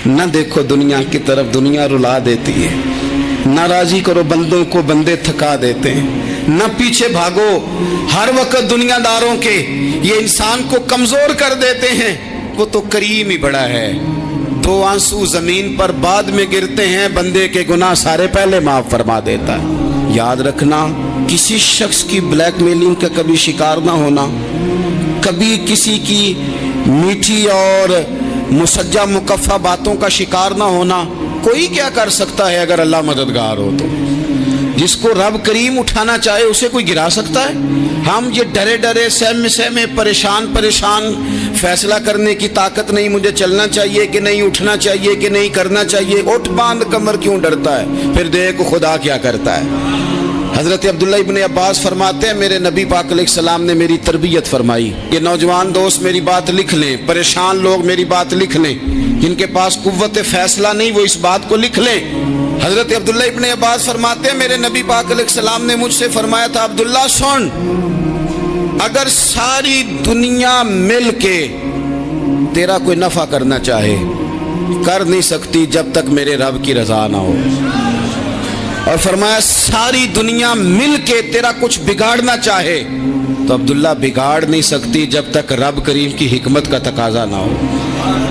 نہ دیکھو دنیا کی طرف، دنیا رلا دیتی ہے، نہ راضی کرو بندوں کو، بندے تھکا دیتے ہیں، نہ پیچھے بھاگو ہر وقت دنیا داروں کے، یہ انسان کو کمزور کر دیتے ہیں۔ وہ تو کریم ہی بڑا ہے، 2 آنسو زمین پر بعد میں گرتے ہیں، بندے کے گناہ سارے پہلے معاف فرما دیتا ہے۔ یاد رکھنا، کسی شخص کی بلیک میلنگ کا کبھی شکار نہ ہونا، کبھی کسی کی میٹھی اور مسجع مکفہ باتوں کا شکار نہ ہونا۔ کوئی کیا کر سکتا ہے اگر اللہ مددگار ہو تو؟ جس کو رب کریم اٹھانا چاہے اسے کوئی گرا سکتا ہے؟ ہم یہ ڈرے ڈرے سہمے سہمے پریشان فیصلہ کرنے کی طاقت نہیں، مجھے چلنا چاہیے کہ نہیں، اٹھنا چاہیے کہ نہیں، کرنا چاہیے، اٹھ باندھ کمر کیوں ڈرتا ہے؟ پھر دیکھ خدا کیا کرتا ہے۔ حضرت عبداللہ ابن عباس فرماتے ہیں میرے نبی پاک علیہ السلام نے میری تربیت فرمائی۔ یہ نوجوان دوست میری بات لکھ لیں، پریشان لوگ میری بات لکھ لیں، جن کے پاس قوت فیصلہ نہیں وہ اس بات کو لکھ لیں۔ حضرت عبداللہ ابن عباس فرماتے ہیں میرے نبی پاک علیہ السلام نے مجھ سے فرمایا تھا، عبداللہ سن، اگر ساری دنیا مل کے تیرا کوئی نفع کرنا چاہے، کر نہیں سکتی جب تک میرے رب کی رضا نہ ہو۔ اور فرمایا ساری دنیا مل کے تیرا کچھ بگاڑنا چاہے تو عبداللہ بگاڑ نہیں سکتی جب تک رب کریم کی حکمت کا تقاضا نہ ہو۔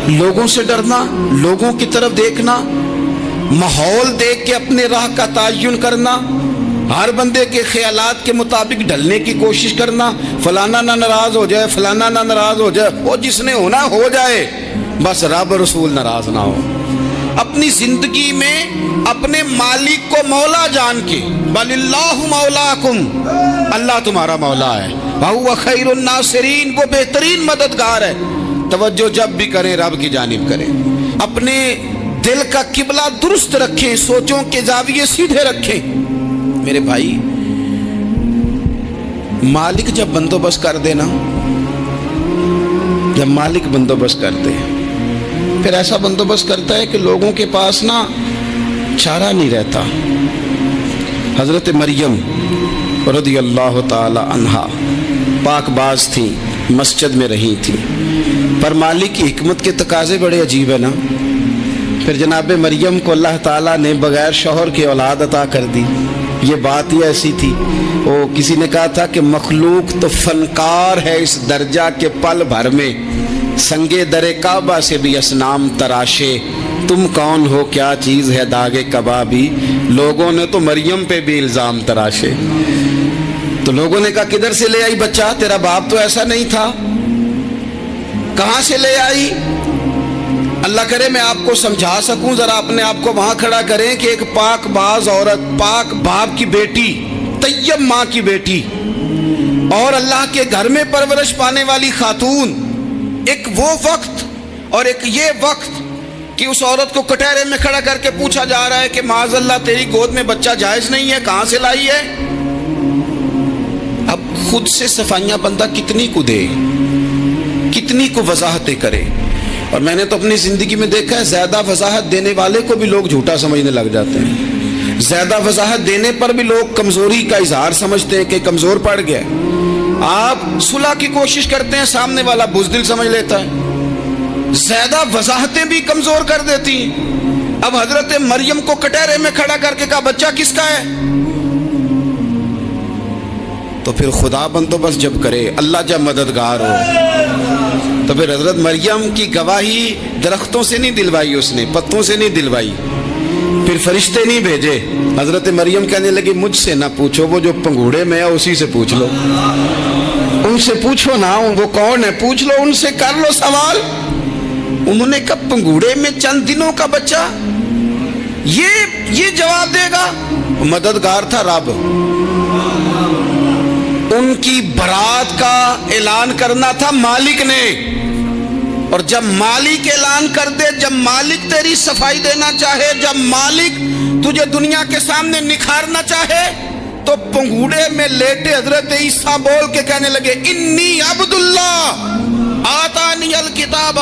لوگوں سے ڈرنا، لوگوں کی طرف دیکھنا، ماحول دیکھ کے اپنے راہ کا تعین کرنا، ہر بندے کے خیالات کے مطابق ڈھلنے کی کوشش کرنا، فلانا نہ ناراض ہو جائے، فلانا نہ ناراض ہو جائے، وہ جس نے ہونا ہو جائے، بس رب رسول ناراض نہ ہو۔ اپنی زندگی میں اپنے مالک کو مولا جان کے، بل اللہ مولاکم، اللہ تمہارا مولا ہے، وہو خیر الناصرین، وہ بہترین مددگار ہے۔ توجہ جب بھی کریں رب کی جانب کریں، اپنے دل کا قبلہ درست رکھیں، سوچوں کے زاویے سیدھے رکھیں۔ میرے بھائی، مالک جب بندوبست کر دے نا، جب مالک بندوبست کر دے، پھر ایسا بندوبست کرتا ہے کہ لوگوں کے پاس نا چارہ نہیں رہتا۔ حضرت مریم رضی اللہ تعالی عنہا پاک باز تھی، مسجد میں رہی تھی، پر مالک کی حکمت کے تقاضے بڑے عجیب ہے نا۔ پھر جناب مریم کو اللہ تعالیٰ نے بغیر شوہر کی اولاد عطا کر دی۔ یہ بات ہی ایسی تھی، وہ کسی نے کہا تھا کہ مخلوق تو فنکار ہے اس درجہ کے پل بھر میں سنگے در کعبہ سے بھی اصنام تراشے، تم کون ہو کیا چیز ہے داغے کبابی، لوگوں نے تو مریم پہ بھی الزام تراشے۔ تو لوگوں نے کہا کدھر سے لے آئی بچہ، تیرا باپ تو ایسا نہیں تھا، کہاں سے لے آئی؟ اللہ کرے میں آپ کو سمجھا سکوں، ذرا اپنے آپ کو وہاں کھڑا کریں کہ ایک پاک باز عورت، پاک باپ کی بیٹی، طیب ماں کی بیٹی، اور اللہ کے گھر میں پرورش پانے والی خاتون، ایک وہ وقت اور ایک یہ وقت کہ اس عورت کو کٹہرے میں کھڑا کر کے پوچھا جا رہا ہے کہ معاذ اللہ تیری گود میں بچہ جائز نہیں ہے، کہاں سے لائی ہے؟ اب خود سے صفائیاں بندہ کتنی کو دے، کتنی کو وضاحتیں کرے۔ اور میں نے تو اپنی زندگی میں دیکھا ہے، زیادہ وضاحت دینے والے کو بھی لوگ جھوٹا سمجھنے لگ جاتے ہیں، زیادہ وضاحت دینے پر بھی لوگ کمزوری کا اظہار سمجھتے ہیں کہ کمزور پڑ گیا۔ آپ صلح کی کوشش کرتے ہیں، سامنے والا بزدل سمجھ لیتا ہے، زیادہ وضاحتیں بھی کمزور کر دیتی ہیں۔ اب حضرت مریم کو کٹہرے میں کھڑا کر کے کہا بچہ کس کا ہے؟ تو پھر خدا بندوبست جب کرے، اللہ جب مددگار ہو، تو پھر حضرت مریم کی گواہی درختوں سے نہیں دلوائی، اس نے پتوں سے نہیں دلوائی، پھر فرشتے نہیں بھیجے۔ حضرت مریم کہنے لگی مجھ سے نہ پوچھو، وہ جو پنگوڑے میں ہے اسی سے پوچھ لو، ان سے پوچھو نا، وہ کون ہے پوچھ لو، ان سے کر لو سوال۔ انہوں نے کہا پنگوڑے میں چند دنوں کا بچہ، یہ جواب دے گا؟ مددگار تھا رب، ان کی برات کا اعلان کرنا تھا مالک نے، اور جب مالک اعلان کر دے، جب مالک تیری صفائی دینا چاہے، جب مالک تجھے دنیا کے سامنے نکھارنا چاہے، تو پنگوڑے میں لیٹے حضرت عیسیٰ بول کے کہنے لگے انی عبداللہ آتانی الکتاب،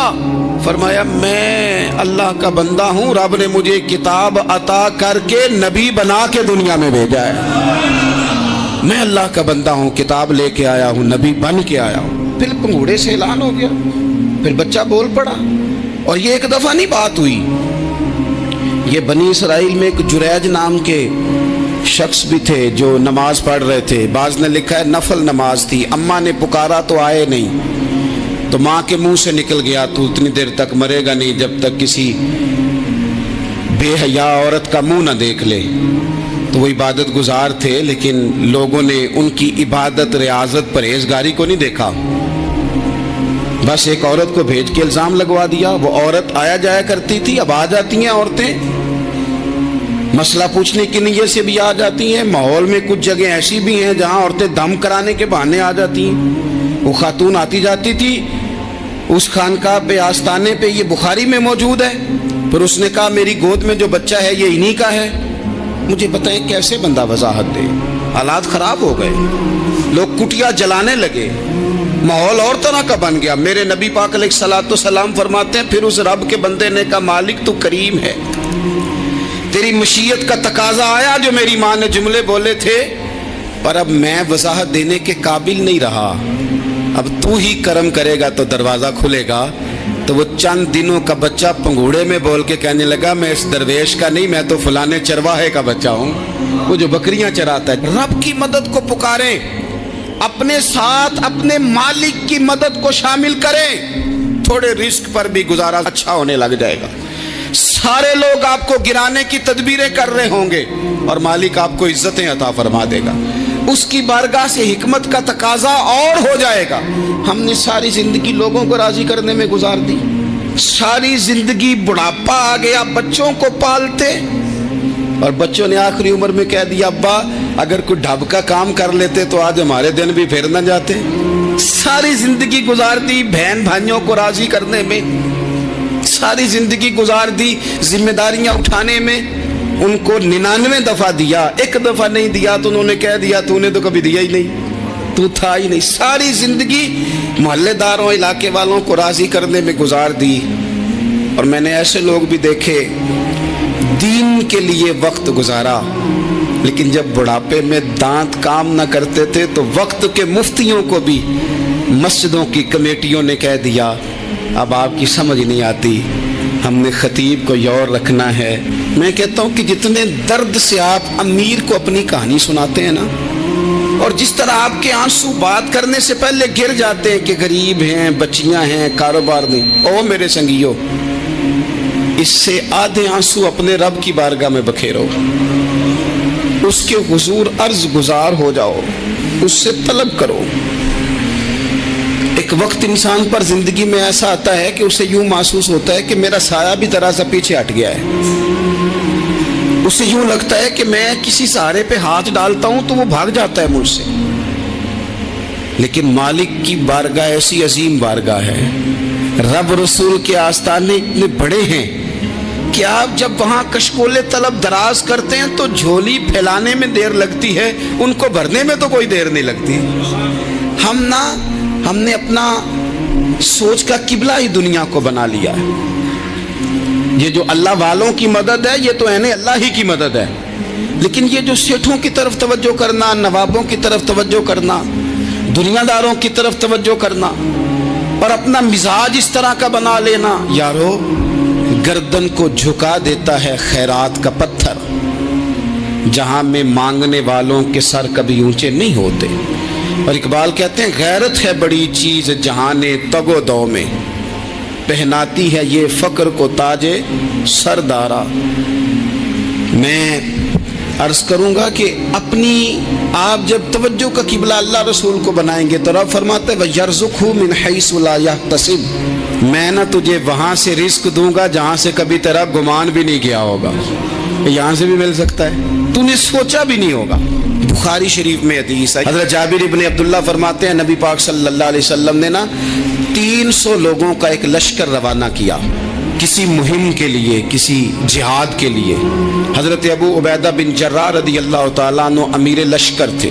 فرمایا میں اللہ کا بندہ ہوں، رب نے مجھے کتاب عطا کر کے نبی بنا کے دنیا میں بھیجا ہے، میں اللہ کا بندہ ہوں، کتاب لے کے آیا ہوں، نبی بن کے آیا ہوں۔ پھر پنگوڑے سے اعلان ہو گیا، پھر بچہ بول پڑا۔ اور یہ ایک دفعہ نہیں بات ہوئی، یہ بنی اسرائیل میں ایک جریج نام کے شخص بھی تھے جو نماز پڑھ رہے تھے، بعض نے لکھا ہے نفل نماز تھی، اماں نے پکارا تو آئے نہیں، تو ماں کے منہ سے نکل گیا تو اتنی دیر تک مرے گا نہیں جب تک کسی بے حیا عورت کا منہ نہ دیکھ لے۔ تو وہ عبادت گزار تھے، لیکن لوگوں نے ان کی عبادت، ریاضت، پرہیزگاری کو نہیں دیکھا، بس ایک عورت کو بھیج کے الزام لگوا دیا۔ وہ عورت آیا جایا کرتی تھی، اب آ جاتی ہیں عورتیں، مسئلہ پوچھنے کی نیت سے بھی آ جاتی ہیں۔ ماحول میں کچھ جگہ ایسی بھی ہیں جہاں عورتیں دم کرانے کے بہانے آ جاتی ہیں۔ وہ خاتون آتی جاتی تھی اس خانقاہ پہ، آستانے پہ، یہ بخاری میں موجود ہے، پھر اس نے کہا میری گود میں جو بچہ ہے یہ انہی کا ہے۔ مجھے بتائیں کیسے بندہ وضاحت دے؟ حالات خراب ہو گئے، لوگ کٹیا جلانے لگے، ماحول اور طرح کا بن گیا۔ میرے نبی پاک علیہ الصلوۃ والسلام فرماتے ہیں پھر اس رب کے بندے نے کہا مالک تو کریم ہے، تیری مشیت کا تقاضا آیا جو میری ماں نے جملے بولے تھے، پر اب میں وضاحت دینے کے قابل نہیں رہا، اب تو ہی کرم کرے گا تو دروازہ کھلے گا۔ تو وہ چند دنوں کا بچہ پنگوڑے میں بول کے کہنے لگا میں اس درویش کا نہیں، میں تو فلانے چرواہے کا بچہ ہوں، وہ جو بکریاں چراتا ہے۔ رب کی مدد کو پکاریں، اپنے ساتھ اپنے مالک کی مدد کو شامل کریں، تھوڑے رزق پر بھی گزارا اچھا ہونے لگ جائے گا۔ سارے لوگ آپ کو گرانے کی تدبیریں کر رہے ہوں گے اور مالک آپ کو عزتیں عطا فرما دے گا، اس کی بارگاہ سے حکمت کا تقاضا اور ہو جائے گا۔ ہم نے ساری زندگی لوگوں کو راضی کرنے میں گزار دی، ساری زندگی بڑھاپا آ گیا بچوں کو پالتے، اور بچوں نے آخری عمر میں کہہ دیا ابا اگر کوئی ڈھب کا کام کر لیتے تو آج ہمارے دن بھی پھر نہ جاتے۔ ساری زندگی گزار دی بہن بھائیوں کو راضی کرنے میں، ساری زندگی گزار دی ذمہ داریاں اٹھانے میں، ان کو 99 دفعہ دیا، ایک دفعہ نہیں دیا تو انہوں نے کہہ دیا تو نے تو کبھی دیا ہی نہیں، تو تھا ہی نہیں۔ ساری زندگی محلے داروں، علاقے والوں کو راضی کرنے میں گزار دی۔ اور میں نے ایسے لوگ بھی دیکھے دین کے لیے وقت گزارا، لیکن جب بڑھاپے میں دانت کام نہ کرتے تھے تو وقت کے مفتیوں کو بھی مسجدوں کی کمیٹیوں نے کہہ دیا اب آپ کی سمجھ نہیں آتی، ہم نے خطیب کو یور رکھنا ہے۔ میں کہتا ہوں کہ جتنے درد سے آپ امیر کو اپنی کہانی سناتے ہیں نا، اور جس طرح آپ کے آنسو بات کرنے سے پہلے گر جاتے ہیں کہ غریب ہیں، بچیاں ہیں، کاروبار نہیں، او میرے سنگیو، اس سے آدھے آنسو اپنے رب کی بارگاہ میں بکھیرو، اس کے حضور عرض گزار ہو جاؤ، اس سے طلب کرو۔ ایک وقت انسان پر زندگی میں ایسا آتا ہے کہ اسے یوں محسوس ہوتا ہے کہ میرا سایہ بھی ذرا سا پیچھے ہٹ گیا ہے، اسے یوں لگتا ہے کہ میں کسی سہارے پہ ہاتھ ڈالتا ہوں تو وہ بھاگ جاتا ہے مجھ سے۔ لیکن مالک کی بارگاہ ایسی عظیم بارگاہ ہے، رب رسول کے آستانے اتنے بڑے ہیں کہ آپ جب وہاں کشکول طلب دراز کرتے ہیں تو جھولی پھیلانے میں دیر لگتی ہے، ان کو بھرنے میں تو کوئی دیر نہیں لگتی۔ ہم نے اپنا سوچ کا قبلہ ہی دنیا کو بنا لیا ہے۔ یہ جو اللہ والوں کی مدد ہے یہ تو عین اللہ ہی کی مدد ہے، لیکن یہ جو سیٹھوں کی طرف توجہ کرنا، نوابوں کی طرف توجہ کرنا، دنیا داروں کی طرف توجہ کرنا اور اپنا مزاج اس طرح کا بنا لینا، یارو گردن کو جھکا دیتا ہے خیرات کا پتھر، جہاں میں مانگنے والوں کے سر کبھی اونچے نہیں ہوتے۔ اور اقبال کہتے ہیں غیرت ہے بڑی چیز جہان تگ و دو میں، پہناتی ہے یہ فقر کو تاج سردارا۔ میں عرض کروں گا کہ اپنی آپ جب توجہ کا قبلہ اللہ رسول کو بنائیں گے تو رب فرماتے ہیں وَيَرْزُقْهُ مِنْ حَيْثُ لَا يَحْتَسِبُ، میں نہ تجھے وہاں سے رزق دوں گا جہاں سے کبھی تیرا گمان بھی نہیں کیا ہوگا، یہاں سے بھی مل سکتا ہے، تو نے سوچا بھی نہیں ہوگا۔ بخاری شریف میں حدیث ہے، حضرت جابر ابن عبداللہ فرماتے ہیں نبی پاک صلی اللہ علیہ وسلم نے 300 لوگوں کا ایک لشکر روانہ کیا کسی مہم کے لیے، کسی جہاد کے لیے۔ حضرت ابو عبیدہ بن جراح رضی اللہ تعالیٰ عنہ امیر لشکر تھے۔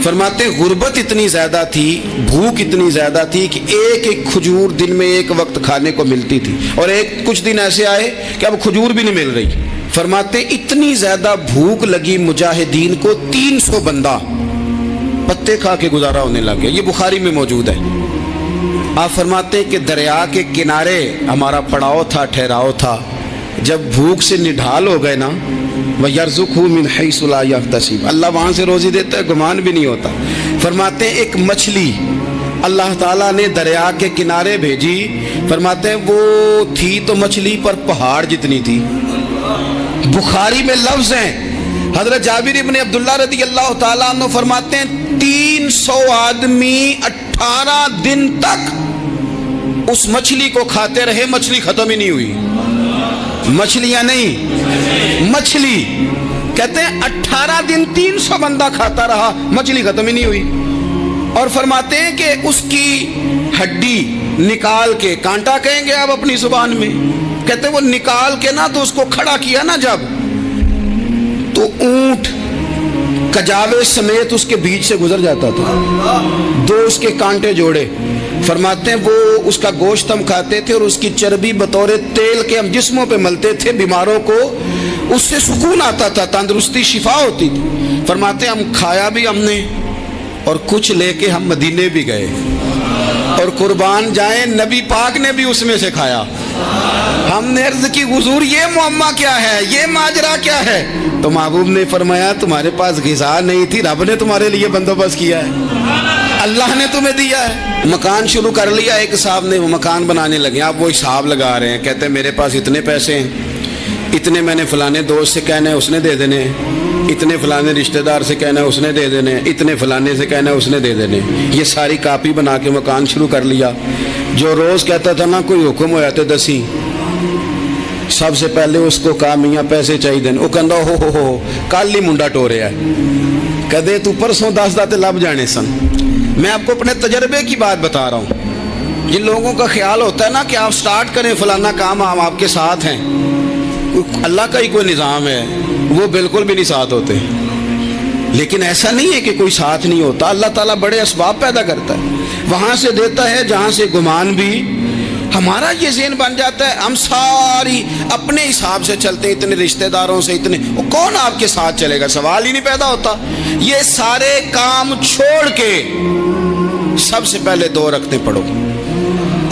فرماتے ہیں غربت اتنی زیادہ تھی، بھوک اتنی زیادہ تھی کہ ایک ایک کھجور دن میں ایک وقت کھانے کو ملتی تھی، اور کچھ دن ایسے آئے کہ اب کھجور بھی نہیں مل رہی۔ فرماتے اتنی زیادہ بھوک لگی مجاہدین کو 300 بندہ پتے کھا کے گزارا ہونے لگ گیا۔ یہ بخاری میں موجود ہے۔ آپ فرماتے ہیں کہ دریا کے کنارے ہمارا پڑاؤ تھا، ٹھہراؤ تھا، جب بھوک سے نڈھال ہو گئے نا، وَيَرْزُقْهُ مِنْ حَيْثُ لَا يَحْتَسِبُ، اللہ وہاں سے روزی دیتا ہے، گمان بھی نہیں ہوتا۔ فرماتے ہیں ایک مچھلی اللہ تعالیٰ نے دریا کے کنارے بھیجی، فرماتے ہیں وہ تھی تو مچھلی پر پہاڑ جتنی تھی۔ بخاری میں لفظ ہیں، حضرت جابر ابن عبداللہ رضی اللہ تعالیٰ عنہ فرماتے ہیں 300 آدمی 18 دن تک اس مچھلی کو کھاتے رہے، مچھلی ختم ہی نہیں ہوئی۔ مچھلیاں نہیں، مچھلی کہتے ہیں 18 دن 300 بندہ کھاتا رہا، مچھلی ختم ہی نہیں ہوئی۔ اور فرماتے ہیں کہ اس کی ہڈی نکال کے، کانٹا کہیں گے آپ اپنی زبان میں، کہتے ہیں وہ نکال کے نا تو اس کو کھڑا کیا نا جب، تو اونٹ کجاوے سمیت اس کے بیچ سے گزر جاتا تھا، 2 اس کے کانٹے جوڑے۔ فرماتے ہیں وہ اس کا گوشت ہم کھاتے تھے اور اس کی چربی بطور تیل کے ہم جسموں پہ ملتے تھے، بیماروں کو اس سے سکون آتا تھا، تندرستی شفا ہوتی تھی۔ فرماتے ہیں ہم کھایا بھی ہم نے، اور کچھ لے کے ہم مدینے بھی گئے، اور قربان جائیں نبی پاک نے بھی اس میں سے کھایا۔ ہم نے عرض کی حضور یہ معمہ کیا ہے، یہ ماجرا کیا ہے؟ تو محبوب نے فرمایا تمہارے پاس غذا نہیں تھی، رب نے تمہارے لیے بندوبست کیا ہے، اللہ نے تمہیں دیا ہے۔ مکان شروع کر لیا، ایک صاحب نے وہ مکان بنانے لگے، آپ وہ حساب لگا رہے ہیں، کہتے ہیں میرے پاس اتنے پیسے ہیں، اتنے میں نے فلانے دوست سے کہنا ہے اس نے دے دینے، اتنے فلانے رشتہ دار سے کہنا ہے اس نے دے دینے، اتنے فلانے سے کہنا ہے اس نے دے دینے۔ یہ ساری کاپی بنا کے مکان شروع کر لیا۔ جو روز کہتا تھا نا کوئی حکم ہو جاتے دسی، سب سے پہلے اس کو کہا میاں پیسے چاہیے دین، وہ کہندا ہو کل ہی منڈا ٹوریا ہے، کدے تو پرسوں 10 داتے لب جانے سن۔ میں آپ کو اپنے تجربے کی بات بتا رہا ہوں۔ جن لوگوں کا خیال ہوتا ہے نا کہ آپ سٹارٹ کریں فلانا کام، ہم آپ کے ساتھ ہیں، اللہ کا ہی کوئی نظام ہے، وہ بالکل بھی نہیں ساتھ ہوتے۔ لیکن ایسا نہیں ہے کہ کوئی ساتھ نہیں ہوتا، اللہ تعالیٰ بڑے اسباب پیدا کرتا ہے، وہاں سے دیتا ہے جہاں سے گمان بھی۔ ہمارا یہ ذہن بن جاتا ہے ہم ساری اپنے حساب سے چلتے ہیں، اتنے رشتہ داروں سے، اتنے، وہ کون آپ کے ساتھ چلے گا؟ سوال ہی نہیں پیدا ہوتا۔ یہ سارے کام چھوڑ کے سب سے پہلے 2 رکعتیں پڑھو،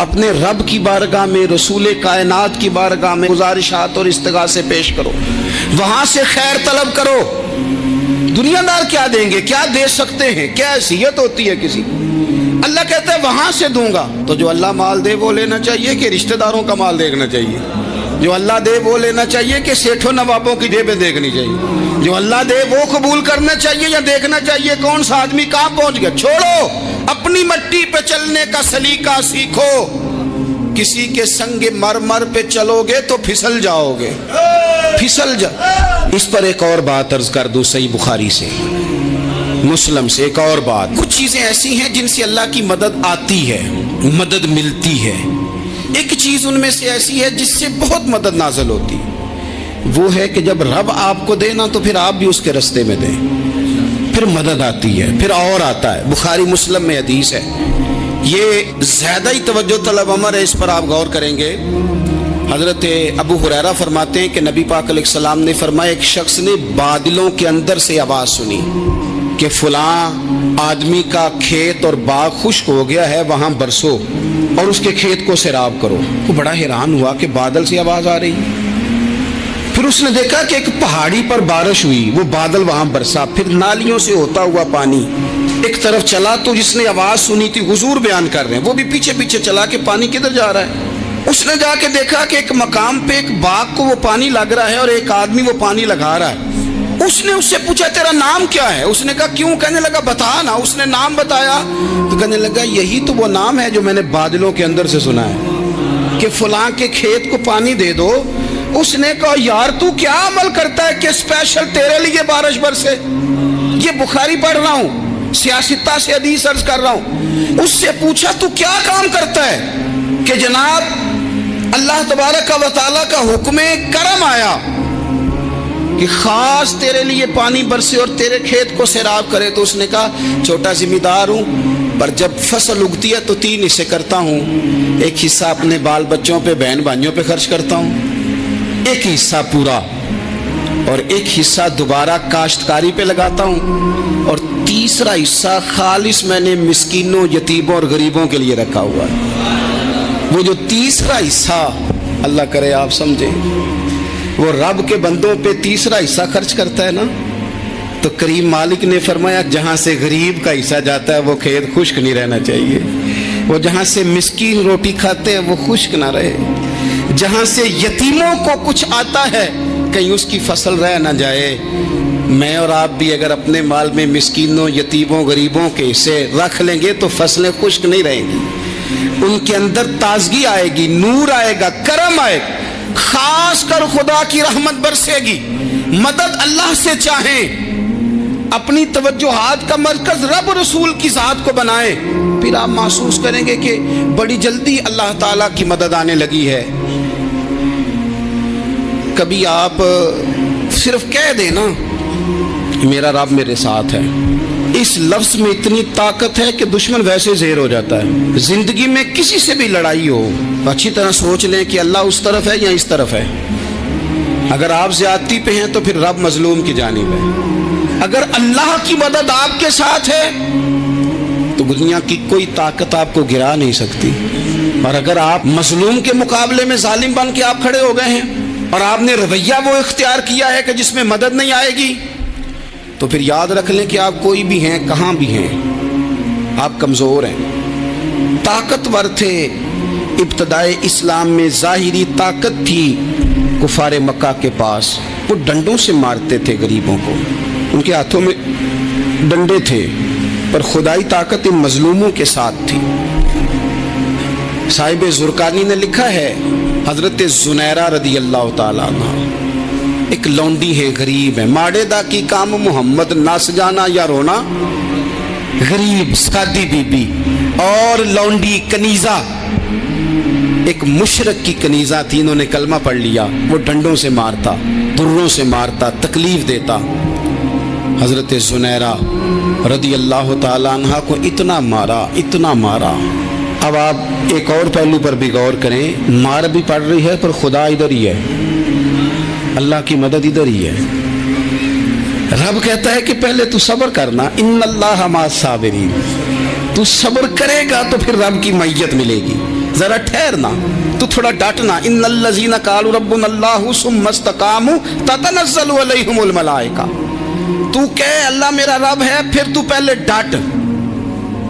اپنے رب کی بارگاہ میں، رسول کائنات کی بارگاہ میں گزارشات اور استغاثے پیش کرو، وہاں سے خیر طلب کرو۔ دنیا دار کیا دیں گے، کیا دے سکتے ہیں، کیا حیثیت ہوتی ہے کسی؟ اللہ کہتا ہے وہاں سے دوں گا۔ تو جو اللہ مال دے وہ لینا چاہیے کہ رشتہ داروں کا مال دیکھنا چاہیے؟ جو اللہ دے وہ لینا چاہیے کہ سیٹھوں نوابوں کی جیبیں دیکھنی چاہیے؟ جو اللہ دے وہ قبول کرنا چاہیے یا دیکھنا چاہیے کون سا آدمی کہاں پہنچ گیا؟ چھوڑو، اپنی مٹی پہ چلنے کا سلیقہ سیکھو۔ کسی کے سنگ مرمر پہ چلو گے تو پھسل جاؤ گے، پھسل جا۔ اس پر ایک اور بات عرض کر دوں، صحیح بخاری سے، مسلم سے ایک اور بات۔ کچھ چیزیں ایسی ہیں جن سے اللہ کی مدد آتی ہے، مدد ملتی ہے۔ ایک چیز ان میں سے ایسی ہے جس سے بہت مدد نازل ہوتی، وہ ہے کہ جب رب آپ کو دے نا تو پھر آپ بھی اس کے رستے میں دیں، پھر مدد آتی ہے، پھر اور آتا ہے۔ بخاری مسلم میں حدیث ہے، یہ زیادہ ہی توجہ طلب امر ہے، اس پر آپ غور کریں گے۔ حضرت ابو ہریرہ فرماتے ہیں کہ نبی پاک علیہ السلام نے فرمایا ایک شخص نے بادلوں کے اندر سے آواز سنی کہ فلاں آدمی کا کھیت اور باغ خشک ہو گیا ہے، وہاں برسو اور اس کے کھیت کو سیراب کرو۔ وہ بڑا حیران ہوا کہ بادل سے آواز آ رہی، پھر اس نے دیکھا کہ ایک پہاڑی پر بارش ہوئی، وہ بادل وہاں برسا، پھر نالیوں سے ہوتا ہوا پانی ایک طرف چلا۔ تو جس نے آواز سنی تھی، حضور بیان کر رہے ہیں، وہ بھی پیچھے پیچھے چلا کہ پانی کدھر جا رہا ہے۔ اس نے جا کے دیکھا کہ ایک مقام پہ ایک باغ کو وہ پانی لگ رہا ہے اور ایک آدمی وہ پانی لگا رہا ہے۔ اس نے اس سے پوچھا تیرا نام کیا ہے؟ اس نے کہا کیوں؟ کہنے لگا بتا نا۔ اس نے نام بتایا تو کہنے لگا یہی تو وہ نام ہے جو میں نے بادلوں کے اندر سے سنا ہے کہ فلاں کے کھیت کو پانی دے دو۔ اس نے کہا یار تو کیا عمل کرتا ہے کہ اسپیشل تیرے لیے بارش برسے؟ یہ بخاری پڑھ رہا ہوں، سیاستہ سے حدیث عرض کر رہا ہوں۔ اس سے پوچھا تو کیا کام کرتا ہے کہ جناب اللہ تبارک و تعالیٰ کا حکم کرم آیا کہ خاص تیرے لیے پانی برسے اور تیرے کھیت کو سیراب کرے؟ تو اس نے کہا چھوٹا ذمہ دار ہوں، پر جب فصل اگتی ہے تو 3 حصے کرتا ہوں، ایک حصہ اپنے بال بچوں پہ، بہن بھائیوں پہ خرچ کرتا ہوں، ایک حصہ پورا، اور ایک حصہ دوبارہ کاشتکاری پہ لگاتا ہوں، اور تیسرا حصہ خالص میں نے مسکینوں، یتیموں اور غریبوں کے لیے رکھا ہوا ہے۔ وہ جو تیسرا حصہ اللہ کرے آپ سمجھیں، وہ رب کے بندوں پہ تیسرا حصہ خرچ کرتا ہے نا، تو کریم مالک نے فرمایا جہاں سے غریب کا حصہ جاتا ہے وہ کھیت خشک نہیں رہنا چاہیے، وہ جہاں سے مسکین روٹی کھاتے ہیں وہ خشک نہ رہے، جہاں سے یتیموں کو کچھ آتا ہے کہیں اس کی فصل رہ نہ جائے۔ میں اور آپ بھی اگر اپنے مال میں مسکینوں، یتیموں، غریبوں کے حصے رکھ لیں گے تو فصلیں خشک نہیں رہیں گی، ان کے اندر تازگی آئے گی، نور آئے گا، کرم آئے گا، خاص کر خدا کی رحمت برسے گی۔ مدد اللہ سے چاہیں، اپنی توجہات کا مرکز رب رسول کی ذات کو بنائیں، پھر آپ محسوس کریں گے کہ بڑی جلدی اللہ تعالیٰ کی مدد آنے لگی ہے۔ کبھی آپ صرف کہہ دیں نا میرا رب میرے ساتھ ہے، اس لفظ میں اتنی طاقت ہے کہ دشمن ویسے زہر ہو جاتا ہے۔ زندگی میں کسی سے بھی لڑائی ہو، اچھی طرح سوچ لیں کہ اللہ اس طرف ہے یا اس طرف ہے۔ اگر آپ زیادتی پہ ہیں تو پھر رب مظلوم کی جانب ہے۔ اگر اللہ کی مدد آپ کے ساتھ ہے تو دنیا کی کوئی طاقت آپ کو گرا نہیں سکتی، اور اگر آپ مظلوم کے مقابلے میں ظالم بن کے آپ کھڑے ہو گئے ہیں اور آپ نے رویہ وہ اختیار کیا ہے کہ جس میں مدد نہیں آئے گی، تو پھر یاد رکھ لیں کہ آپ کوئی بھی ہیں، کہاں بھی ہیں، آپ کمزور ہیں۔ طاقتور تھے ابتدائے اسلام میں، ظاہری طاقت تھی کفار مکہ کے پاس، وہ ڈنڈوں سے مارتے تھے غریبوں کو، ان کے ہاتھوں میں ڈنڈے تھے، پر خدائی طاقت ان مظلوموں کے ساتھ تھی۔ صاحب زرقانی نے لکھا ہے حضرت زنیرہ رضی اللہ تعالیٰ عنہ ایک لونڈی ہے، غریب ہے، ماڑے دا کی کام محمد نس جانا یا رونا، غریب سادی بی بی اور لونڈی کنیزہ، ایک مشرک کی کنیزہ تھی، انہوں نے کلمہ پڑھ لیا، وہ ڈنڈوں سے مارتا، دروں سے مارتا، تکلیف دیتا۔ حضرت زنیرہ رضی اللہ تعالیٰ عنہ کو اتنا مارا، اتنا مارا۔ اب آپ ایک اور پہلو پر بھی غور کریں، مار بھی پڑ رہی ہے پر خدا ادھر ہی ہے، اللہ کی مدد ادھر ہی ہے۔ رب کہتا ہے کہ پہلے تو صبر کرنا، ان اللہ مع الصابرین، تو صبر کرے گا تو پھر رب کی معیت ملے گی، ذرا ٹھہرنا، تو تھوڑا ڈٹنا۔ ان الذین قالوا ربنا اللہ ثم استقاموا تتنزل علیہم الملائکہ، تو کہے اللہ میرا رب ہے، پھر تو پہلے ڈٹ،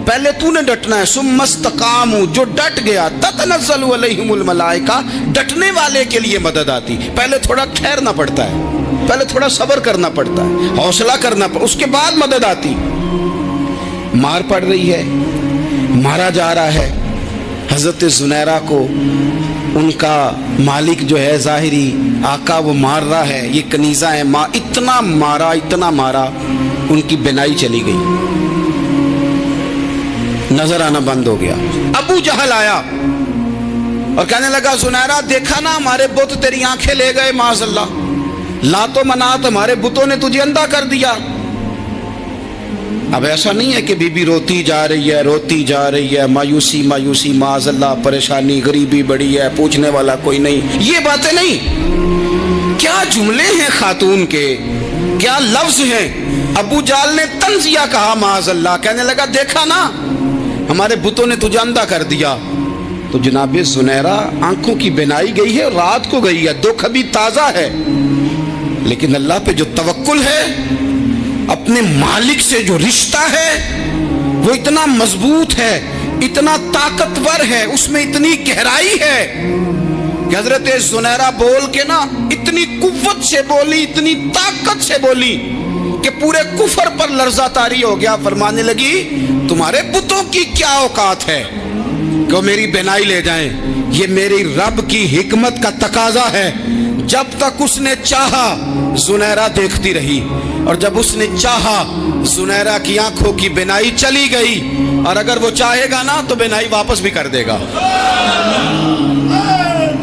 پہلے تو نے ڈٹنا ہے۔ ثم استقاموا، جو ڈٹ گیا، تتنزل علیہم الملائکہ، ڈٹنے والے کے لیے مدد آتی، پہلے تھوڑا ٹھہرنا پڑتا ہے، پہلے تھوڑا صبر کرنا پڑتا ہے، حوصلہ کرنا پڑتا، اس کے بعد مدد آتی۔ مار پڑ رہی ہے، مارا جا رہا ہے، حضرت زنیرہ کو ان کا مالک جو ہے ظاہری آقا وہ مار رہا ہے، یہ کنیزہ ہے، اتنا مارا، اتنا مارا، ان کی بینائی چلی گئی، نظر آنا بند ہو گیا۔ ابو جہل آیا اور کہنے لگا زنیرہ دیکھا نا ہمارے بت تیری آنکھیں لے گئے، معاذ اللہ، لات و منات ہمارے بتوں نے تجھے اندھا کر دیا۔ اب ایسا نہیں ہے کہ بی بی روتی جا رہی ہے، روتی جا رہی ہے، مایوسی مایوسی، معاذ اللہ، پریشانی، غریبی بڑی ہے، پوچھنے والا کوئی نہیں، یہ باتیں نہیں۔ کیا جملے ہیں خاتون کے، کیا لفظ ہیں۔ ابو جہل نے تنزیہ کہا، معاذ اللہ، کہنے لگا دیکھا نا ہمارے بتوں نے تجھے اندھا کر دیا۔ تو جناب زنیرہ آنکھوں کی بینائی گئی ہے، رات کو گئی ہے، دکھ ابھی تازہ ہے، لیکن اللہ پہ جو توکل ہے، اپنے مالک سے جو رشتہ ہے وہ اتنا مضبوط ہے، اتنا طاقتور ہے، اس میں اتنی گہرائی ہے کہ حضرت زنیرہ بول کے نا اتنی قوت سے بولی، اتنی طاقت سے بولی کہ پورے کفر پر لرزہ طاری ہو گیا۔ فرمانے لگی تمہارے بتوں کی کیا اوقات ہے کہ وہ میری بینائی لے جائیں، یہ میری رب کی حکمت کا تقاضا ہے۔ جب تک اس نے چاہا زنیرہ دیکھتی رہی، اور جب اس نے چاہا زنیرہ کی آنکھوں کی بینائی چلی گئی، اور اگر وہ چاہے گا نا تو بینائی واپس بھی کر دے گا۔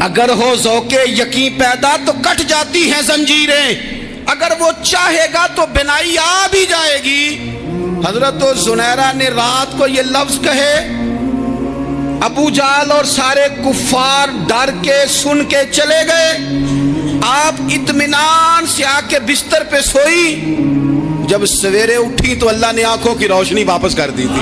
اگر ہو ذوق یقین پیدا تو کٹ جاتی ہیں زنجیریں، اگر وہ چاہے گا تو بینائی آ بھی جائے گی۔ حضرت زنیرہ نے رات کو یہ لفظ کہے، ابو جہل اور سارے کفار ڈر کے سن کے چلے گئے، آپ اطمینان سے آ کے بستر پہ سوئی۔ جب سویرے اٹھی تو اللہ نے آنکھوں کی روشنی واپس کر دی تھی۔